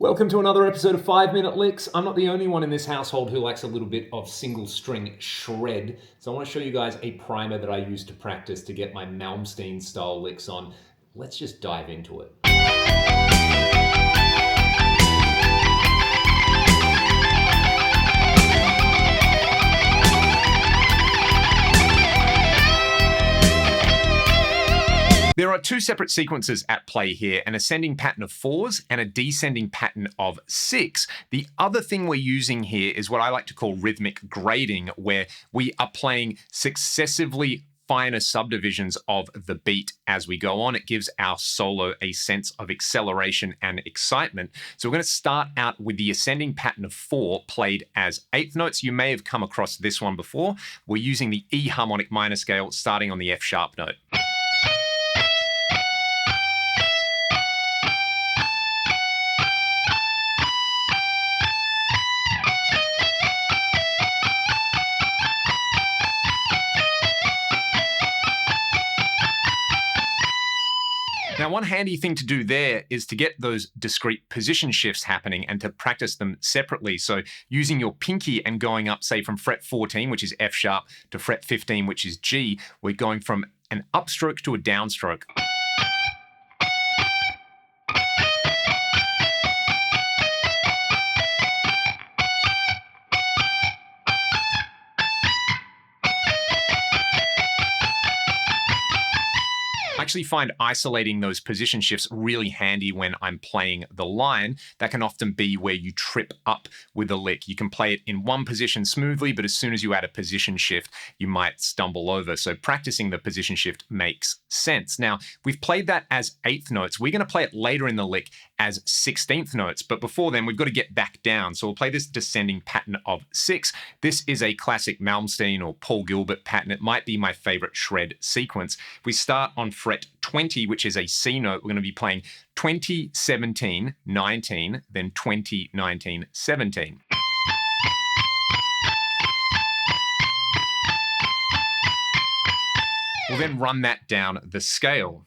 Welcome to another episode of 5-Minute Licks. I'm not the only one in this household who likes a little bit of single string shred. So I want to show you guys a primer that I use to practice to get my Malmsteen style licks on. Let's just dive into it. There are two separate sequences at play here, an ascending pattern of 4s and a descending pattern of 6. The other thing we're using here is what I like to call rhythmic grading, where we are playing successively finer subdivisions of the beat as we go on. It gives our solo a sense of acceleration and excitement. So we're going to start out with the ascending pattern of 4 played as eighth notes. You may have come across this one before. We're using the E harmonic minor scale starting on the F sharp note. Now, one handy thing to do there is to get those discrete position shifts happening and to practice them separately. So using your pinky and going up, say, from fret 14, which is F sharp, to fret 15, which is G, we're going from an upstroke to a downstroke. I actually find isolating those position shifts really handy when I'm playing the line. That can often be where you trip up with a lick. You can play it in one position smoothly, but as soon as you add a position shift, you might stumble over. So practicing the position shift makes sense. Now, we've played that as eighth notes. We're going to play it later in the lick as 16th notes, but before then, we've got to get back down. So we'll play this descending pattern of 6. This is a classic Malmsteen or Paul Gilbert pattern. It might be my favorite shred sequence. We start on fret 20, which is a C note. We're going to be playing 20, 17, 19, then 20, 19, 17. We'll then run that down the scale.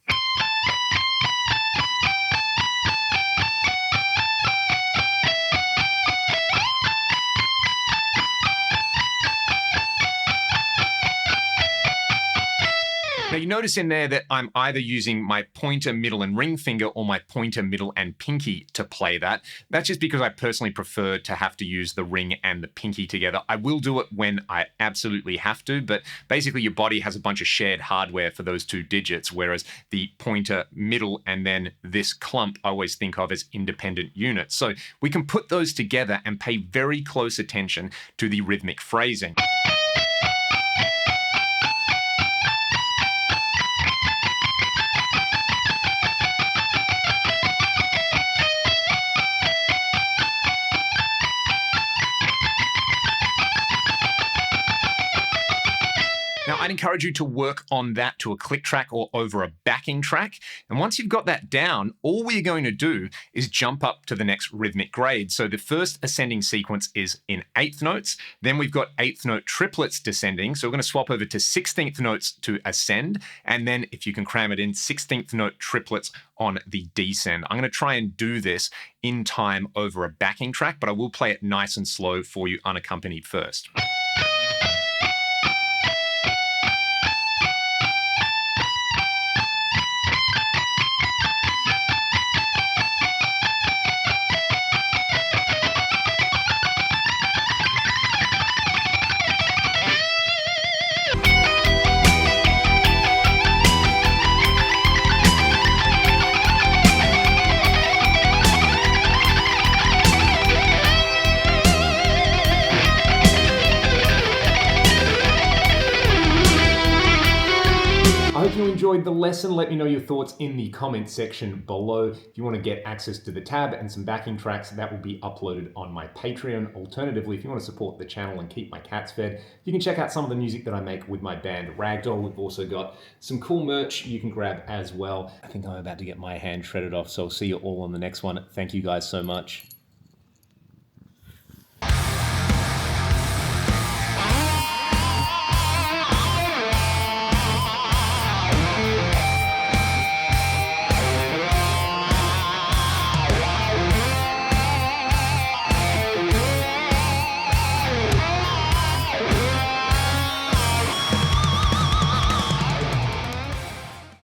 Now you notice in there that I'm either using my pointer, middle, and ring finger or my pointer, middle, and pinky to play that. That's just because I personally prefer to have to use the ring and the pinky together. I will do it when I absolutely have to, but basically your body has a bunch of shared hardware for those two digits, whereas the pointer, middle, and then this clump I always think of as independent units. So we can put those together and pay very close attention to the rhythmic phrasing. Now, I'd encourage you to work on that to a click track or over a backing track. And once you've got that down, all we're going to do is jump up to the next rhythmic grade. So the first ascending sequence is in eighth notes. Then we've got eighth note triplets descending. So we're going to swap over to 16th notes to ascend. And then if you can cram it in, 16th note triplets on the descend. I'm going to try and do this in time over a backing track, but I will play it nice and slow for you unaccompanied first. I hope you enjoyed the lesson. Let me know your thoughts in the comment section below. If you want to get access to the tab and some backing tracks, that will be uploaded on my Patreon. Alternatively, if you want to support the channel and keep my cats fed, you can check out some of the music that I make with my band Ragdoll. We've also got some cool merch you can grab as well. I think I'm about to get my hand shredded off, so I'll see you all on the next one. Thank you guys so much.